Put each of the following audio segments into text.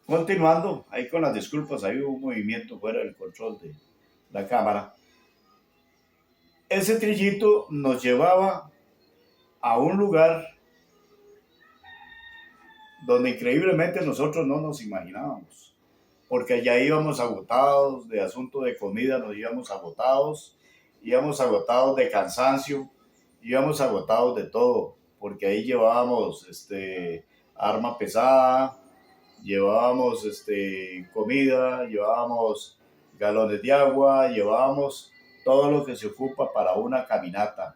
Continuando, ahí con las disculpas, hay un movimiento fuera del control de la cámara. Ese trillito nos llevaba a un lugar donde increíblemente nosotros no nos imaginábamos, porque allá íbamos agotados de asunto de comida, nos íbamos agotados de cansancio, íbamos agotados de todo, porque ahí llevábamos arma pesada, llevábamos comida, llevábamos galones de agua, llevábamos todo lo que se ocupa para una caminata.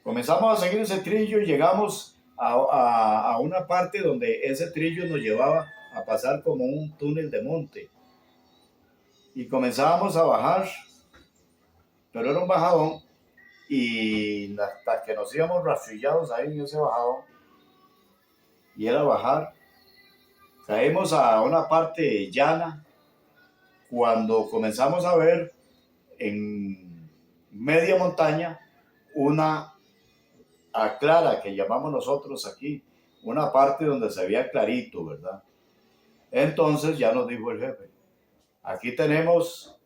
Comenzamos a seguir ese trillo y llegamos a una parte donde ese trillo nos llevaba a pasar como un túnel de monte. Y comenzábamos a bajar, pero era un bajadón, y hasta que nos íbamos rastrillados ahí en ese bajadón, y era bajar. Caímos a una parte llana cuando comenzamos a ver en media montaña una clara que llamamos nosotros aquí, una parte donde se veía clarito, ¿verdad? Entonces ya nos dijo el jefe, aquí tenemos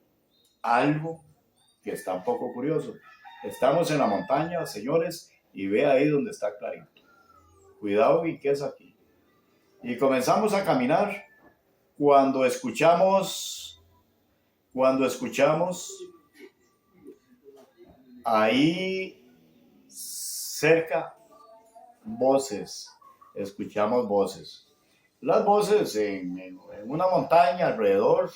algo que está un poco curioso. Estamos en la montaña, señores, y ve ahí donde está clarito. Cuidado, ¿y qué es aquí? Y comenzamos a caminar cuando escuchamos ahí cerca voces, escuchamos voces. Las voces en una montaña alrededor,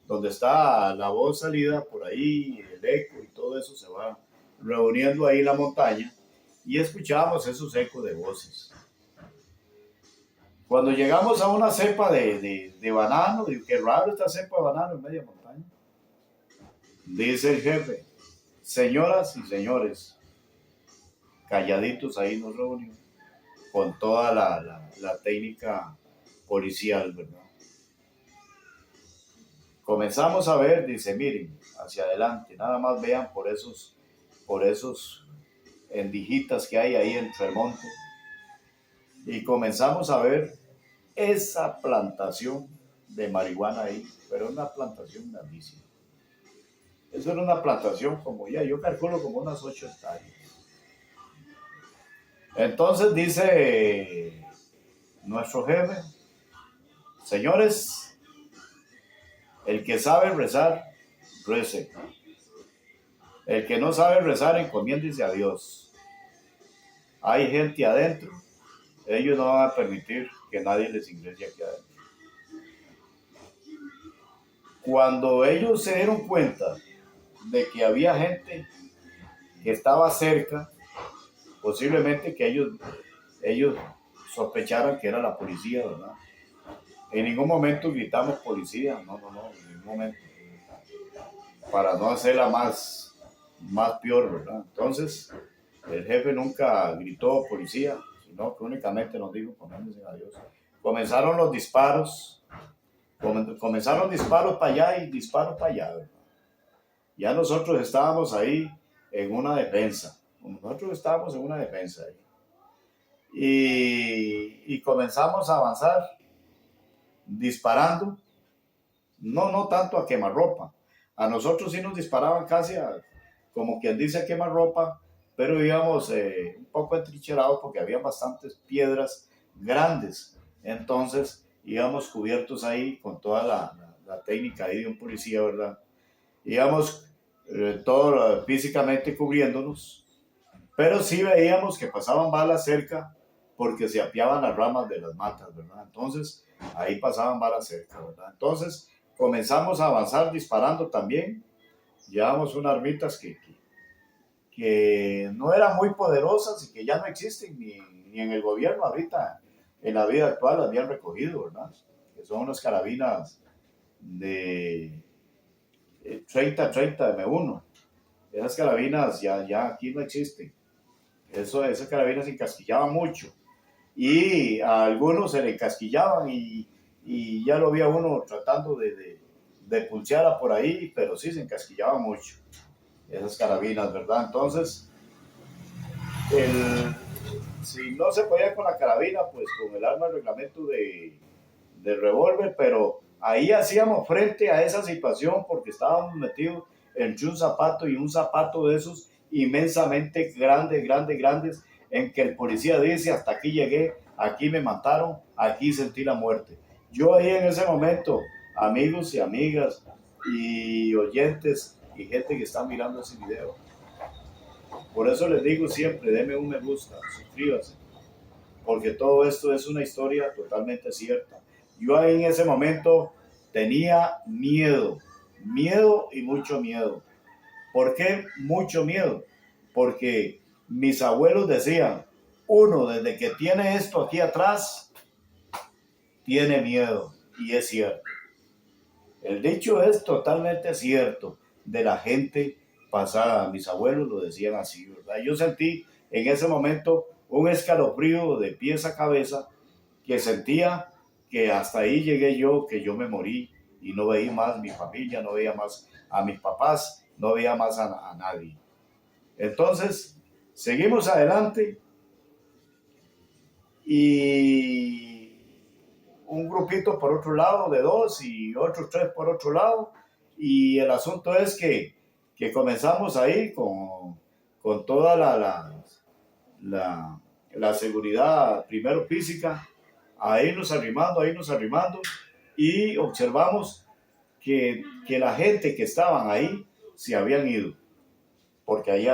donde está la voz salida por ahí, el eco y todo eso se va reuniendo ahí en la montaña y escuchamos esos ecos de voces. Cuando llegamos a una cepa de banano, digo, qué raro esta cepa de banano en media montaña. Dice el jefe, señoras y señores, calladitos ahí nos reunimos con toda la técnica policial, ¿verdad? Comenzamos a ver, dice, miren, hacia adelante, nada más vean por esos endijitas que hay ahí entre el monte. Y comenzamos a ver esa plantación de marihuana ahí, pero una plantación grandísima. Eso era una plantación como ya, yo calculo como unas 8 hectáreas. Entonces dice nuestro jefe, señores, el que sabe rezar, rece. El que no sabe rezar, encomiéndese a Dios. Hay gente adentro, ellos no van a permitir que nadie les ingrese aquí adentro. Cuando ellos se dieron cuenta de que había gente que estaba cerca, posiblemente que ellos sospecharan que era la policía, ¿verdad? En ningún momento gritamos policía, no, en ningún momento, para no hacerla más peor, ¿verdad? Entonces, el jefe nunca gritó policía, sino que únicamente nos dijo, ponéndose a Dios. Comenzaron los disparos para allá y disparos para allá, ¿verdad? Ya nosotros estábamos ahí en una defensa, ahí. Y comenzamos a avanzar disparando, no tanto a quemarropa. A nosotros sí nos disparaban casi como quien dice a quemarropa, pero íbamos un poco entrincherados porque había bastantes piedras grandes. Entonces íbamos cubiertos ahí con toda la técnica ahí de un policía, ¿verdad? Íbamos todo físicamente cubriéndonos, pero sí veíamos que pasaban balas cerca porque se apiaban las ramas de las matas, ¿verdad? Entonces ahí pasaban balas cerca, ¿verdad? Entonces comenzamos a avanzar disparando también. Llevamos unas armitas que no eran muy poderosas y que ya no existen ni en el gobierno ahorita, en la vida actual las habían recogido, ¿verdad? Que son unas carabinas de 30 M1. Esas carabinas ya aquí no existen. Esas carabinas se encasquillaban mucho. Y a algunos se le encasquillaban y ya lo veía uno tratando de pulsearla por ahí, pero sí se encasquillaban mucho esas carabinas, ¿verdad? Entonces, si no se podía con la carabina, pues con el arma de reglamento del revólver, pero ahí hacíamos frente a esa situación porque estábamos metidos entre un zapato y un zapato de esos inmensamente grandes, grandes, grandes, en que el policía dice, hasta aquí llegué, aquí me mataron, aquí sentí la muerte. Yo ahí en ese momento, amigos y amigas y oyentes y gente que está mirando ese video, por eso les digo siempre, denme un me gusta, suscríbase, porque todo esto es una historia totalmente cierta. Yo ahí en ese momento tenía miedo, miedo y mucho miedo. ¿Por qué mucho miedo? Porque mis abuelos decían, uno desde que tiene esto aquí atrás, tiene miedo. Y es cierto. El dicho es totalmente cierto de la gente pasada. Mis abuelos lo decían así, ¿verdad? Yo sentí en ese momento un escalofrío de pies a cabeza que sentía que hasta ahí llegué yo, que yo me morí y no veía más a mi familia, no veía más a mis papás, no veía más a nadie. Entonces, seguimos adelante y un grupito por otro lado de dos y otros tres por otro lado. Y el asunto es que comenzamos ahí con toda la seguridad, primero física, a irnos arrimando y observamos que la gente que estaban ahí se habían ido, porque ahí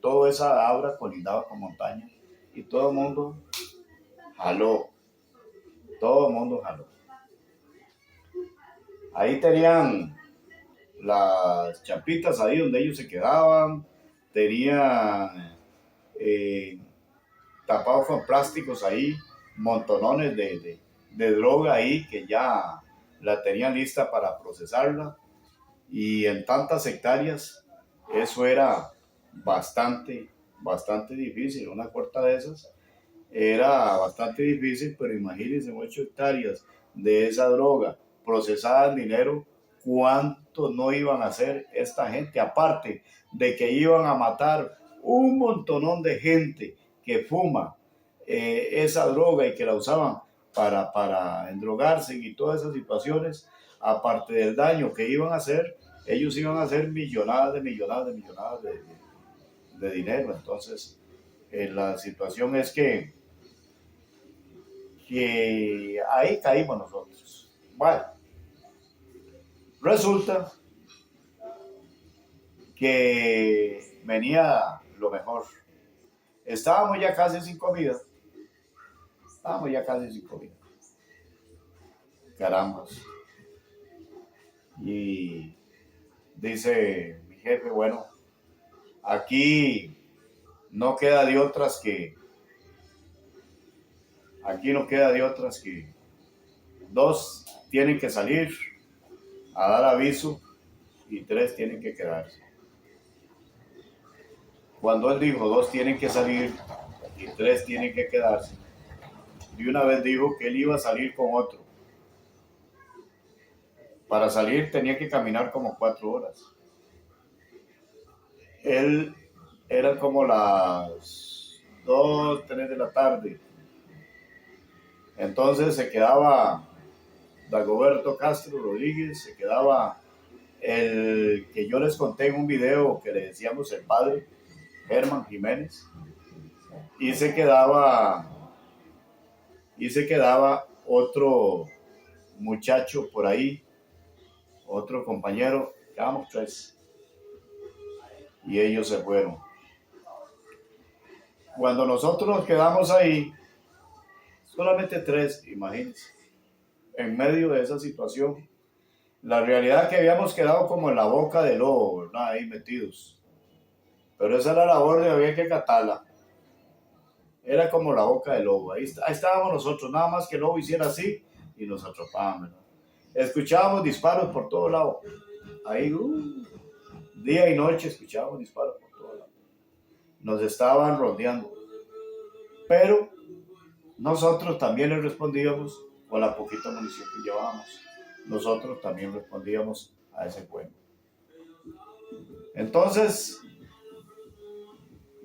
toda esa abra colindaba con montaña y todo el mundo jaló, todo el mundo jaló. Ahí tenían las chapitas ahí donde ellos se quedaban, tenían tapados con plásticos ahí, montonones de droga ahí que ya la tenían lista para procesarla, y en tantas hectáreas eso era bastante difícil. Una corta de esas era bastante difícil, pero imagínense 8 hectáreas de esa droga procesada en dinero, cuánto no iban a hacer esta gente, aparte de que iban a matar un montonón de gente que fuma esa droga y que la usaban para endrogarse y todas esas situaciones, aparte del daño que iban a hacer, ellos iban a hacer millonadas de dinero. Entonces, la situación es que ahí caímos nosotros. Bueno, resulta que venía lo mejor. Estábamos ya casi sin comida. Carambas. Y dice mi jefe, bueno, aquí no queda de otras que dos tienen que salir a dar aviso y tres tienen que quedarse. Cuando él dijo dos tienen que salir y tres tienen que quedarse, de una vez dijo que él iba a salir con otro. Para salir tenía que caminar como 4 horas. Él eran como las 2, 3 de la tarde. Entonces se quedaba Dagoberto Castro Rodríguez, se quedaba el que yo les conté en un video que le decíamos el padre, Germán Jiménez, y se quedaba otro muchacho por ahí, otro compañero, quedamos 3, y ellos se fueron. Cuando nosotros nos quedamos ahí, solamente 3, imagínense, en medio de esa situación, la realidad es que habíamos quedado como en la boca del lobo, ¿verdad? Ahí metidos. Pero esa era la labor, había que catarla. Era como la boca del lobo. Ahí estábamos nosotros, nada más que el lobo hiciera así y nos atrapaban, ¿verdad? Escuchábamos disparos por todo lado. Ahí, día y noche escuchábamos disparos por todo lado. Nos estaban rodeando. Pero nosotros también les respondíamos con la poquita munición que llevábamos. Nosotros también respondíamos a ese fuego. Entonces,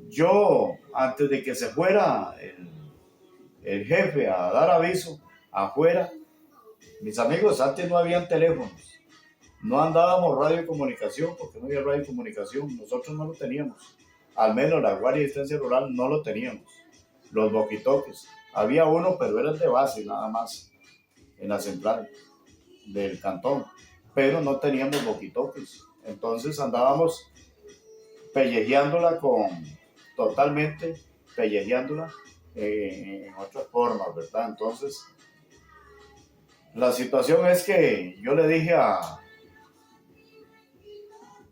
yo, antes de que se fuera el jefe a dar aviso afuera, Mis amigos, antes no habían teléfonos, no andábamos radio y comunicación, porque no había radio y comunicación, nosotros no lo teníamos. Al menos la Guardia de Asistencia Rural no lo teníamos. Los boquitoques, había uno, pero era de base nada más, en la central del cantón, pero no teníamos boquitoques. Entonces andábamos pellejeándola totalmente pellejeándola en otras formas, ¿verdad? Entonces, la situación es que yo le dije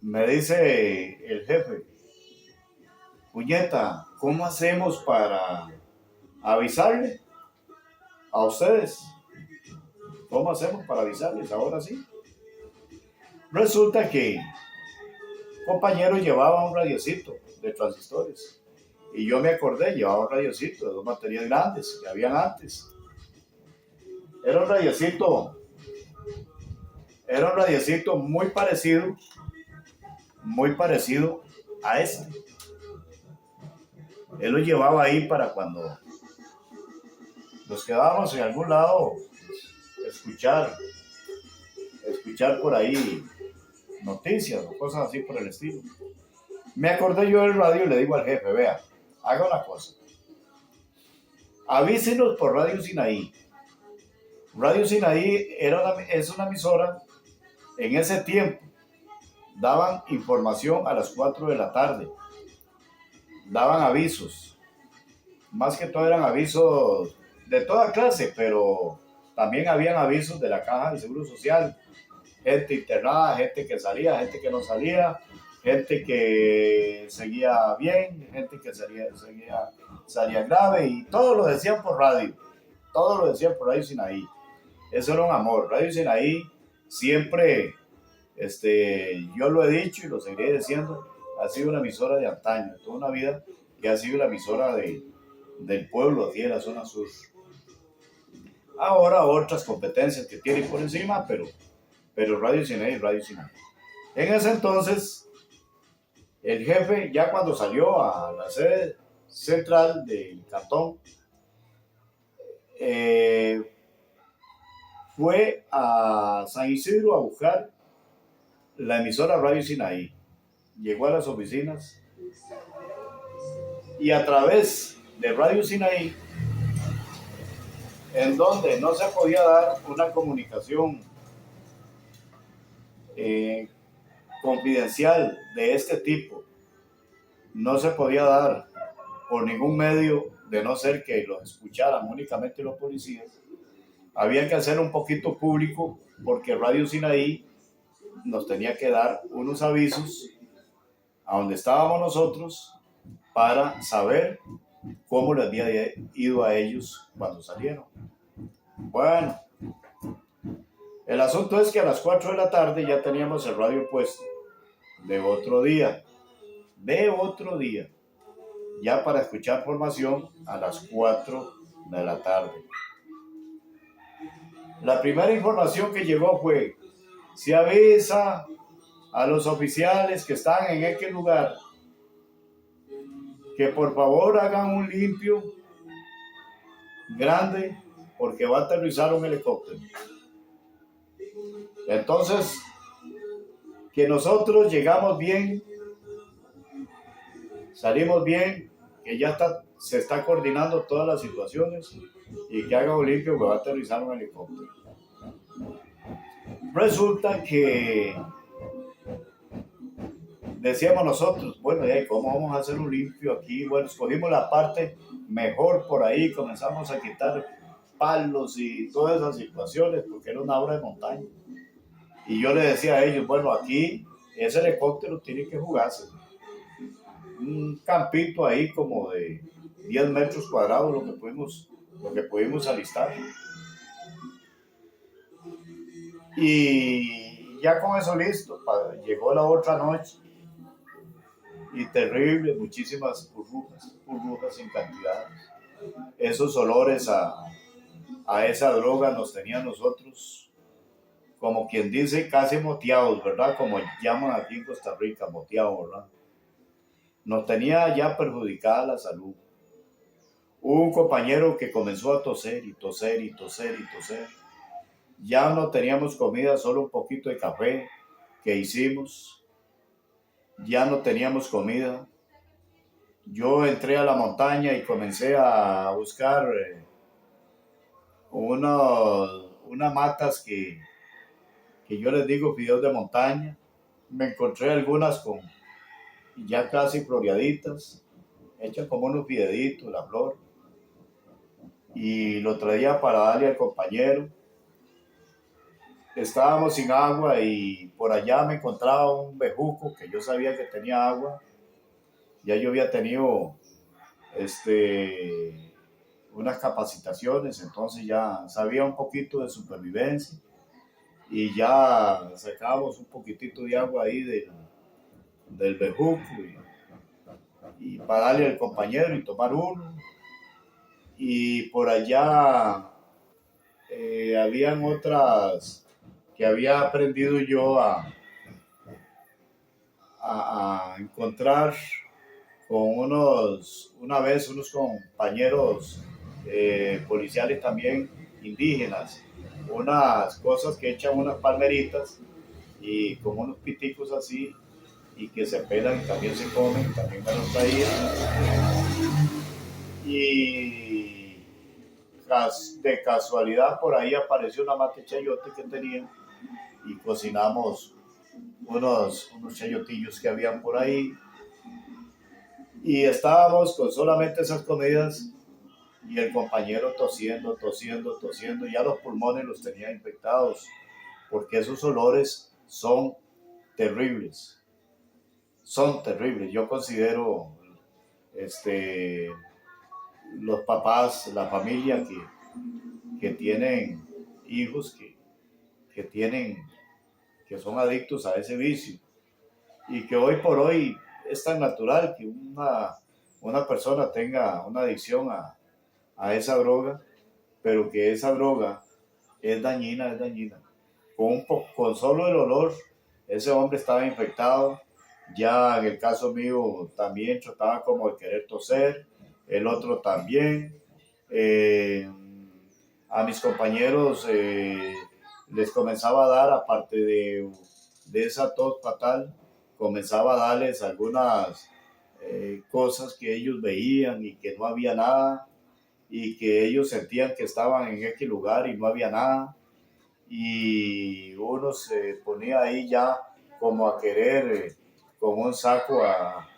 me dice el jefe, puñeta, ¿cómo hacemos para avisarle a ustedes? ¿Cómo hacemos para avisarles ahora sí? Resulta que un compañero llevaba un radiocito de transistores. Y yo me acordé, llevaba un radiocito de 2 baterías grandes que habían antes. Era un radiocito muy parecido a este. Él lo llevaba ahí para cuando nos quedábamos en algún lado, escuchar por ahí noticias o cosas así por el estilo. Me acordé yo del radio y le digo al jefe, vea, haga una cosa. Avísenos por Radio Sinaí. Radio Sinaí es una emisora, en ese tiempo daban información a las 4 de la tarde, daban avisos, más que todo eran avisos de toda clase, pero también habían avisos de la Caja de Seguro Social, gente internada, gente que salía, gente que no salía, gente que seguía bien, gente que salía grave, y todo lo decían por radio, todo lo decían por Radio Sinaí. Eso era un amor. Radio Sinaí siempre, yo lo he dicho y lo seguiré diciendo, ha sido una emisora de antaño, de toda una vida, que ha sido la emisora del pueblo aquí de la zona sur. Ahora otras competencias que tiene por encima, pero Radio Sinaí. En ese entonces, el jefe, ya cuando salió a la sede central del cantón, fue a San Isidro a buscar la emisora Radio Sinaí. Llegó a las oficinas y a través de Radio Sinaí, en donde no se podía dar una comunicación confidencial de este tipo, no se podía dar por ningún medio de no ser que los escucharan únicamente los policías. Había que hacer un poquito público porque Radio Sinaí nos tenía que dar unos avisos a donde estábamos nosotros para saber cómo les había ido a ellos cuando salieron. Bueno, el asunto es que a las 4 de la tarde ya teníamos el radio puesto de otro día, ya para escuchar formación a las 4 de la tarde. La primera información que llegó fue: se avisa a los oficiales que están en aquel lugar que por favor hagan un limpio grande porque va a aterrizar un helicóptero. Entonces, que nosotros llegamos bien, salimos bien, que ya se está coordinando todas las situaciones y que haga un limpio que va a aterrizar un helicóptero. Resulta que decíamos nosotros, bueno, ¿cómo vamos a hacer un limpio aquí? Bueno, escogimos la parte mejor por ahí, comenzamos a quitar palos y todas esas situaciones porque era una obra de montaña. Y yo le decía a ellos, bueno, aquí ese helicóptero tiene que jugarse. Un campito ahí como de 10 metros cuadrados, lo que pudimos alistar. Y ya con eso listo, llegó la otra noche y terrible, muchísimas burbujas sin cantidad. Esos olores a esa droga nos tenían nosotros, como quien dice, casi moteados, ¿verdad? Como llaman aquí en Costa Rica, moteados, ¿verdad? Nos tenía ya perjudicada la salud. Hubo un compañero que comenzó a toser y toser y toser y toser. Ya no teníamos comida, solo un poquito de café que hicimos. Ya no teníamos comida. Yo entré a la montaña y comencé a buscar unas matas que yo les digo fideos de montaña. Me encontré algunas con ya casi floreaditas, hechas como unos fideitos, la flor. Y lo traía para darle al compañero. Estábamos sin agua y por allá me encontraba un bejuco que yo sabía que tenía agua. Ya yo había tenido unas capacitaciones, entonces ya sabía un poquito de supervivencia y ya sacábamos un poquitito de agua ahí del bejuco y para darle al compañero y tomar uno. Y por allá habían otras que había aprendido yo a encontrar con una vez unos compañeros policiales también indígenas, unas cosas que echan unas palmeritas y como unos piticos así y que se pelan y también se comen, también me los traían. Y de casualidad por ahí apareció una mate chayote que tenía y cocinamos unos chayotillos que habían por ahí y estábamos con solamente esas comidas y el compañero tosiendo, tosiendo, tosiendo, ya los pulmones los tenía infectados porque esos olores son terribles. Yo considero los papás, la familia que tienen hijos que son adictos a ese vicio y que hoy por hoy es tan natural que una persona tenga una adicción a esa droga, pero que esa droga es dañina, es dañina. Con solo el olor, ese hombre estaba infectado. Ya en el caso mío también trataba como de querer toser, el otro también. Eh, a mis compañeros les comenzaba a dar, aparte de esa tos fatal, comenzaba a darles algunas cosas que ellos veían y que no había nada y que ellos sentían que estaban en X lugar y no había nada y uno se ponía ahí ya como a querer con un saco a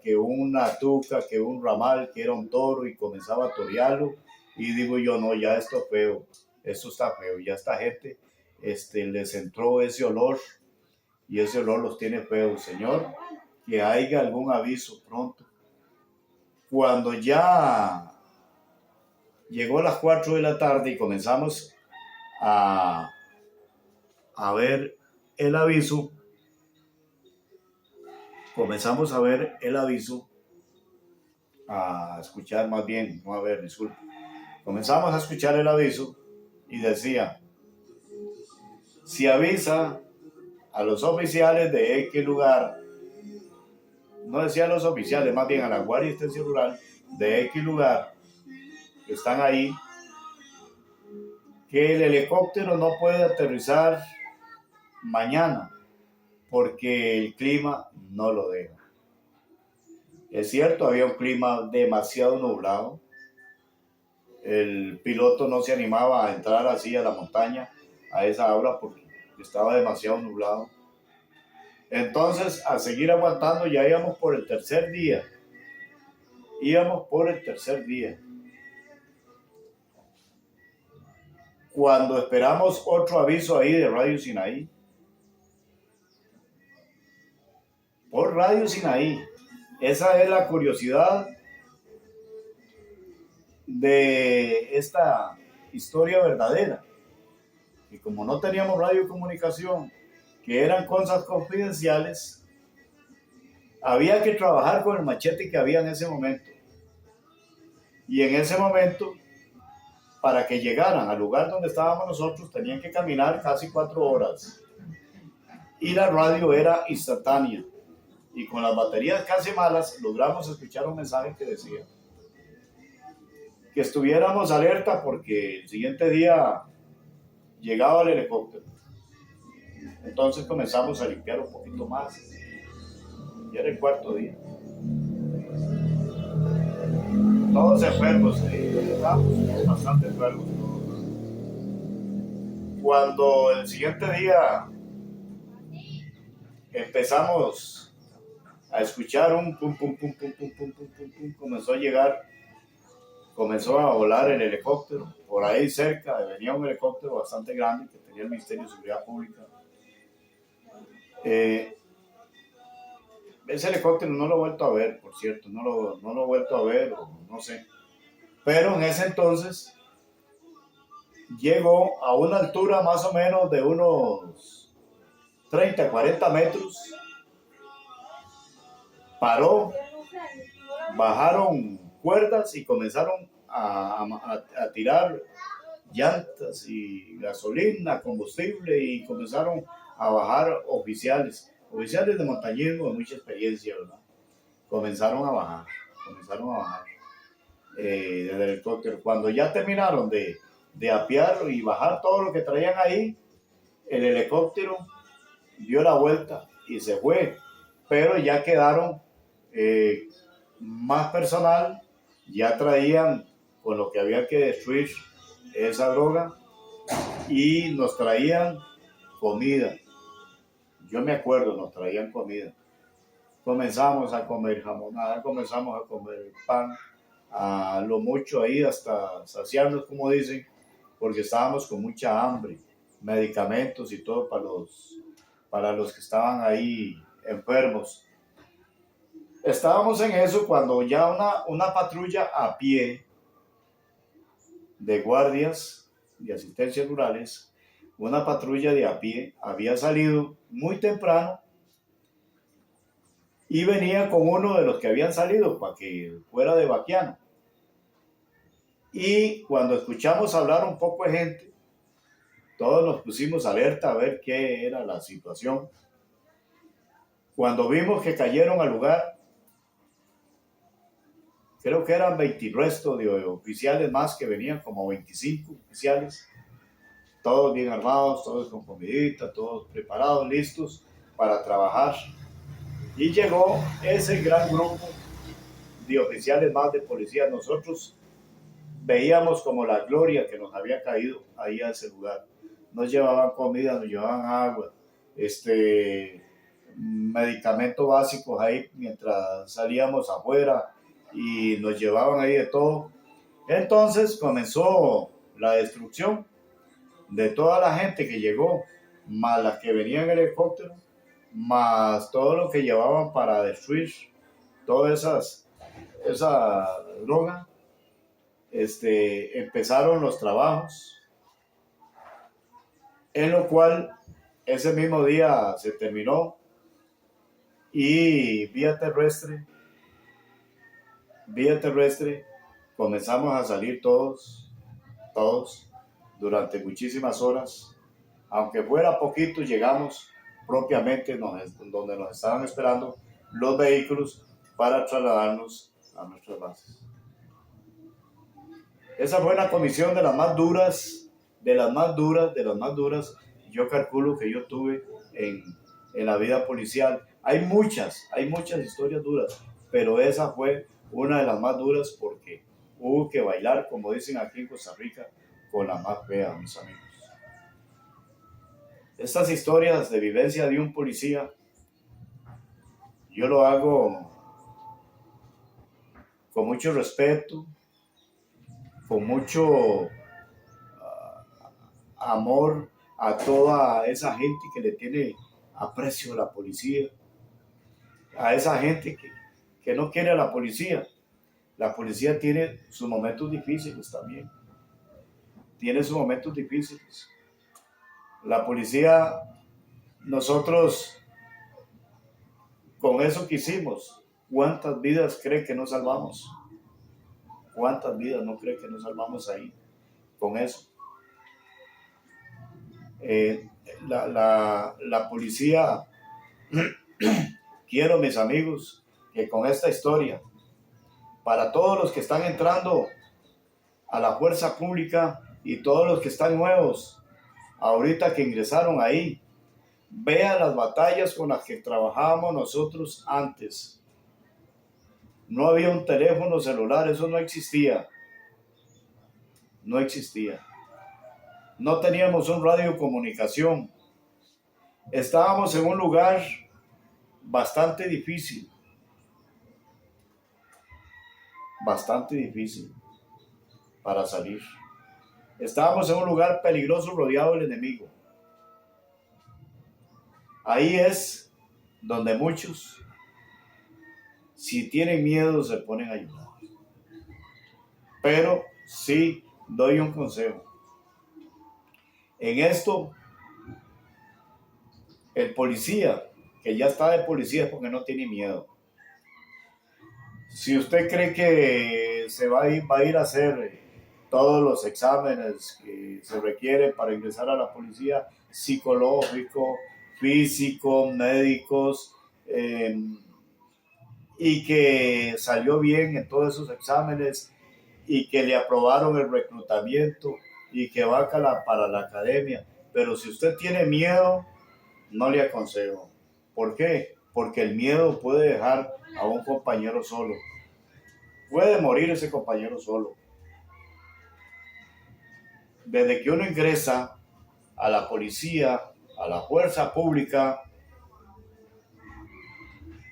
que una tuca, que un ramal, que era un toro y comenzaba a torearlo y digo yo, no, ya esto es feo, esto está feo, ya esta gente les entró ese olor y ese olor los tiene feos, Señor, que haya algún aviso pronto. Cuando ya llegó a las 4 de la tarde y comenzamos a, a ver el aviso, a escuchar más bien, no a ver, disculpe. Comenzamos a escuchar el aviso y decía, si avisa a los oficiales de X lugar, no decía a los oficiales, más bien a la Guardia de Extensión Rural de X lugar, que están ahí, que el helicóptero no puede aterrizar mañana porque el clima no lo deja. Es cierto, había un clima demasiado nublado. El piloto no se animaba a entrar así a la montaña a esa hora porque estaba demasiado nublado. Entonces, a seguir aguantando, ya íbamos por el tercer día. Cuando esperamos otro aviso ahí de Radio Sinaí. Por Radio Sinaí. Esa es la curiosidad de esta historia verdadera. Y como no teníamos radiocomunicación, que eran cosas confidenciales, había que trabajar con el machete que había en ese momento. Y en ese momento, para que llegaran al lugar donde estábamos nosotros, tenían que caminar casi 4 horas. Y la radio era instantánea. Y con las baterías casi malas, logramos escuchar un mensaje que decía que estuviéramos alerta porque el siguiente día llegaba el helicóptero. Entonces comenzamos a limpiar un poquito más. Ya era el cuarto día. Todos enfermos, estábamos bastante enfermos. Cuando el siguiente día empezamos a escuchar un pum, pum, pum, pum, pum, pum, pum, pum, pum, comenzó a volar el helicóptero. Por ahí cerca venía un helicóptero bastante grande que tenía el Ministerio de Seguridad Pública. Ese helicóptero no lo he vuelto a ver, por cierto, no lo he vuelto a ver, o no sé. Pero en ese entonces llegó a una altura más o menos de unos 30, 40 metros, paró, bajaron cuerdas y comenzaron a tirar llantas y gasolina, combustible, y comenzaron a bajar oficiales de montañismo de mucha experiencia, ¿verdad? Comenzaron a bajar del helicóptero. Cuando ya terminaron de apiar y bajar todo lo que traían ahí, el helicóptero dio la vuelta y se fue, pero ya quedaron más personal, ya traían con lo que había que destruir esa droga y nos traían comida. Yo me acuerdo, nos traían comida. Comenzamos a comer jamonada, comenzamos a comer pan, a lo mucho ahí hasta saciarnos, como dicen, porque estábamos con mucha hambre, medicamentos y todo para los que estaban ahí enfermos. Estábamos en eso cuando ya una patrulla a pie de guardias de asistencias rurales, una patrulla de a pie había salido muy temprano y venía con uno de los que habían salido para que fuera de Baquiano. Y cuando escuchamos hablar un poco de gente, todos nos pusimos alerta a ver qué era la situación. Cuando vimos que cayeron al lugar, creo que eran 20 restos de oficiales más que venían, como 25 oficiales, todos bien armados, todos con comidita, todos preparados, listos para trabajar. Y llegó ese gran grupo de oficiales más de policía. Nosotros veíamos como la gloria que nos había caído ahí a ese lugar. Nos llevaban comida, nos llevaban agua, medicamentos básicos ahí mientras salíamos afuera, y nos llevaban ahí de todo. Entonces comenzó la destrucción de toda la gente que llegó, más las que venían en el helicóptero, más todo lo que llevaban para destruir todas esa droga. Empezaron los trabajos, en lo cual ese mismo día se terminó, y vía terrestre comenzamos a salir todos durante muchísimas horas. Aunque fuera poquito, llegamos propiamente donde nos estaban esperando los vehículos para trasladarnos a nuestras bases. Esa fue una comisión de las más duras, yo calculo que yo tuve en la vida policial. Hay muchas historias duras, pero esa fue una de las más duras porque hubo que bailar, como dicen aquí en Costa Rica, con la más fea, mis amigos. Estas historias de vivencia de un policía, yo lo hago con mucho respeto, con mucho amor a toda esa gente que le tiene aprecio a la policía, a esa gente que no quiere a la policía. La policía tiene sus momentos difíciles también, La policía, nosotros con eso que hicimos, ¿cuántas vidas cree que no salvamos? ¿Cuántas vidas no cree que no salvamos ahí con eso? La policía, quiero, mis amigos, que con esta historia, para todos los que están entrando a la fuerza pública y todos los que están nuevos, ahorita que ingresaron ahí. Vea las batallas con las que trabajábamos nosotros antes. No había un teléfono celular, eso no existía. No existía. No teníamos un radio de comunicación. Estábamos en un lugar bastante difícil para salir. Estábamos en un lugar peligroso rodeado del enemigo. Ahí es donde muchos, si tienen miedo, se ponen a ayudar. Pero sí doy un consejo. En esto, el policía, que ya está de policía, es porque no tiene miedo. Si usted cree que se va a ir a hacer todos los exámenes que se requieren para ingresar a la policía, psicológico, físico, médicos, y que salió bien en todos esos exámenes y que le aprobaron el reclutamiento y que va para la academia, pero si usted tiene miedo, no le aconsejo. ¿Por qué? Porque el miedo puede dejar a un compañero solo. Puede morir ese compañero solo. Desde que uno ingresa a la policía, a la fuerza pública,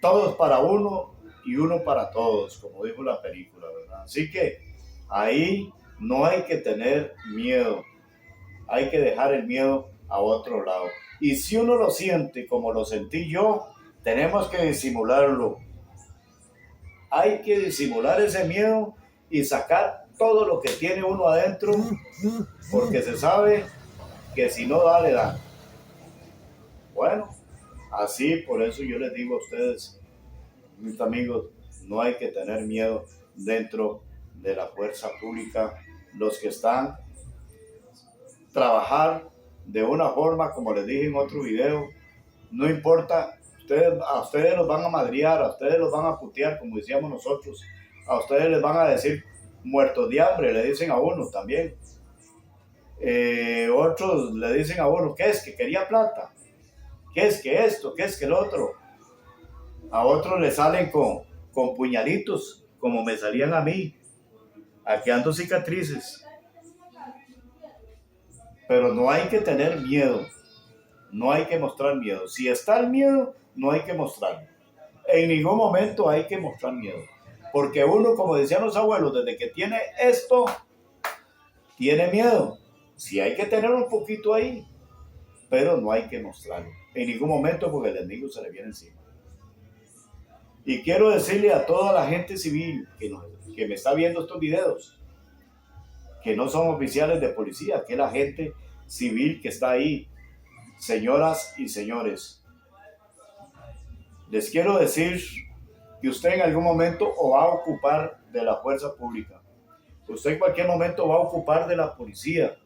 todos para uno y uno para todos, como dijo la película, ¿verdad? Así que ahí no hay que tener miedo. Hay que dejar el miedo a otro lado. Y si uno lo siente como lo sentí yo, tenemos que disimularlo. Hay que disimular ese miedo y sacar todo lo que tiene uno adentro, porque se sabe que si no da, le da. Bueno, así por eso yo les digo a ustedes, mis amigos, no hay que tener miedo dentro de la fuerza pública. Los que están, trabajar de una forma, como les dije en otro video, no importa, a ustedes los van a madrear, a ustedes los van a putear, como decíamos nosotros, a ustedes les van a decir muertos de hambre, le dicen a uno también. Otros le dicen a uno, ¿qué es? Que quería plata, ¿qué es? Que esto, ¿qué es? Que el otro. A otros le salen con puñalitos, como me salían a mí. Aquí ando cicatrices. Pero no hay que tener miedo, no hay que mostrar miedo. Si está el miedo, no hay que mostrarlo. En ningún momento hay que mostrar miedo. Porque uno, como decían los abuelos, desde que tiene esto, tiene miedo. Sí hay que tener un poquito ahí, pero no hay que mostrarlo. En ningún momento, porque el enemigo se le viene encima. Y quiero decirle a toda la gente civil que me está viendo estos videos, que no son oficiales de policía, que es la gente civil que está ahí, señoras y señores. Les quiero decir que usted en algún momento o va a ocupar de la fuerza pública. Usted en cualquier momento va a ocupar de la policía.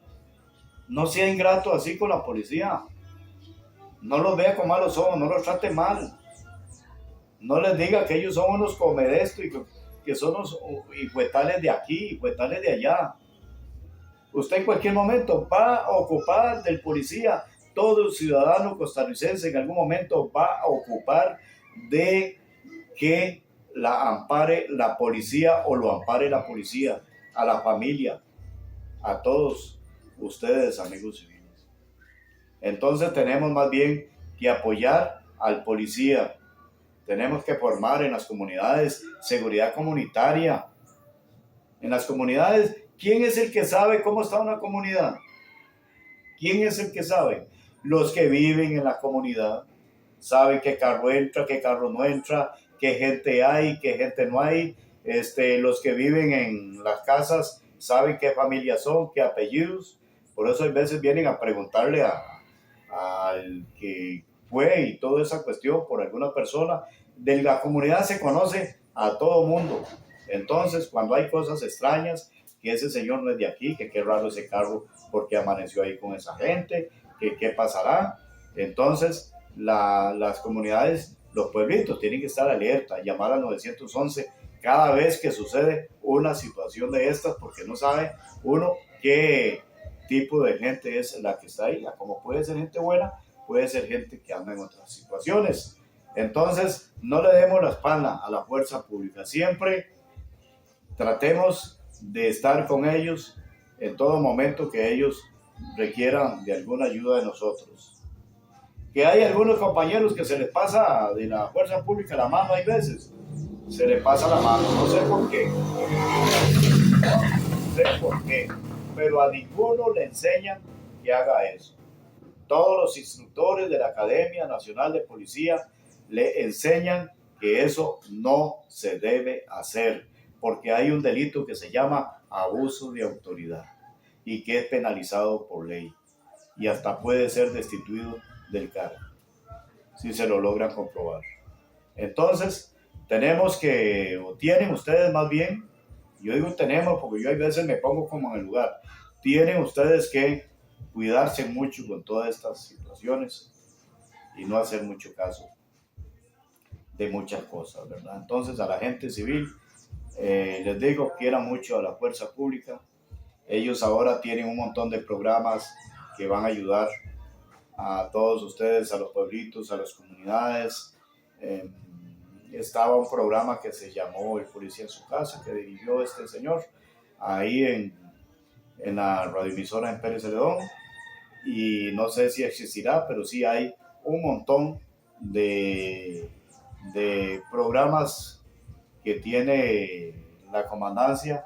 No sea ingrato así con la policía. No los vea con malos ojos, no los trate mal. No les diga que ellos son unos comedestos y que son unos hijuetales de aquí, hijuetales de allá. Usted en cualquier momento va a ocupar del policía. Todo ciudadano costarricense en algún momento va a ocupar de que la ampare la policía o lo ampare la policía, a la familia, a todos ustedes, amigos civiles. Entonces tenemos más bien que apoyar al policía. Tenemos que formar en las comunidades seguridad comunitaria. En las comunidades, ¿quién es el que sabe cómo está una comunidad? ¿Quién es el que sabe? Los que viven en la comunidad saben qué carro entra, qué carro no entra, qué gente hay, qué gente no hay. Los que viven en las casas saben qué familias son, qué apellidos. Por eso a veces vienen a preguntarle al que fue y toda esa cuestión por alguna persona. De la comunidad se conoce a todo mundo. Entonces, cuando hay cosas extrañas, que ese señor no es de aquí, que qué raro ese carro, porque amaneció ahí con esa gente, que qué pasará. Entonces, las comunidades, los pueblitos tienen que estar alerta, llamar al 911 cada vez que sucede una situación de estas, porque no sabe uno qué tipo de gente es la que está ahí. Como puede ser gente buena, puede ser gente que anda en otras situaciones. Entonces, no le demos la espalda a la fuerza pública. Siempre tratemos de estar con ellos en todo momento que ellos requieran de alguna ayuda de nosotros. Que hay algunos compañeros que se les pasa de la fuerza pública la mano, hay veces se les pasa la mano, no sé por qué, pero a ninguno le enseñan que haga eso. Todos los instructores de la Academia Nacional de Policía le enseñan que eso no se debe hacer, porque hay un delito que se llama abuso de autoridad y que es penalizado por ley y hasta puede ser destituido del cargo si se lo logran comprobar. Entonces, tenemos que, o tienen ustedes más bien, yo digo tenemos porque yo a veces me pongo como en el lugar, tienen ustedes que cuidarse mucho con todas estas situaciones y no hacer mucho caso de muchas cosas, ¿verdad? Entonces, a la gente civil, les digo, quieran mucho a la fuerza pública. Ellos ahora tienen un montón de programas que van a ayudar a todos ustedes, a los pueblitos, a las comunidades. Estaba un programa que se llamó El Policía en su Casa, que dirigió este señor ahí en la radioemisora en Pérez Celedón, y no sé si existirá, pero sí hay un montón de programas que tiene la comandancia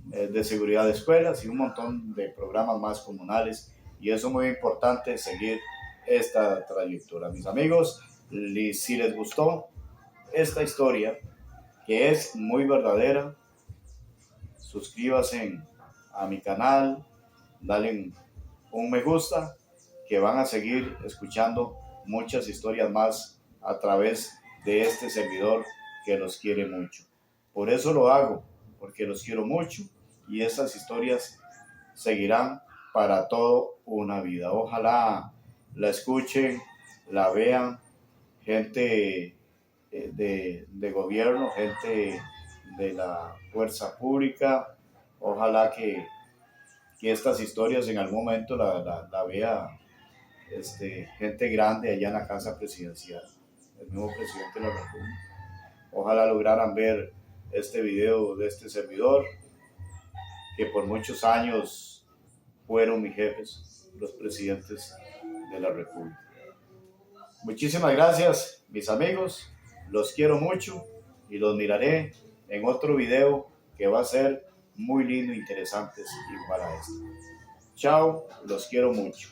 de seguridad de escuelas y un montón de programas más comunales, y eso es muy importante, seguir esta trayectoria. Mis amigos, si les gustó esta historia, que es muy verdadera, suscríbanse a mi canal, dale un me gusta, que van a seguir escuchando muchas historias más a través de este servidor que los quiere mucho. Por eso lo hago, porque los quiero mucho y estas historias seguirán para toda una vida. Ojalá la escuchen, la vean, gente de gobierno, gente de la fuerza pública. Ojalá que estas historias en algún momento la vea gente grande allá en la casa presidencial, el nuevo presidente de la República. Ojalá lograran ver este video de este servidor, que por muchos años fueron mis jefes, los presidentes de la República. Muchísimas gracias, mis amigos, los quiero mucho y los miraré en otro video que va a ser muy lindo e interesante igual a este. Chao, los quiero mucho.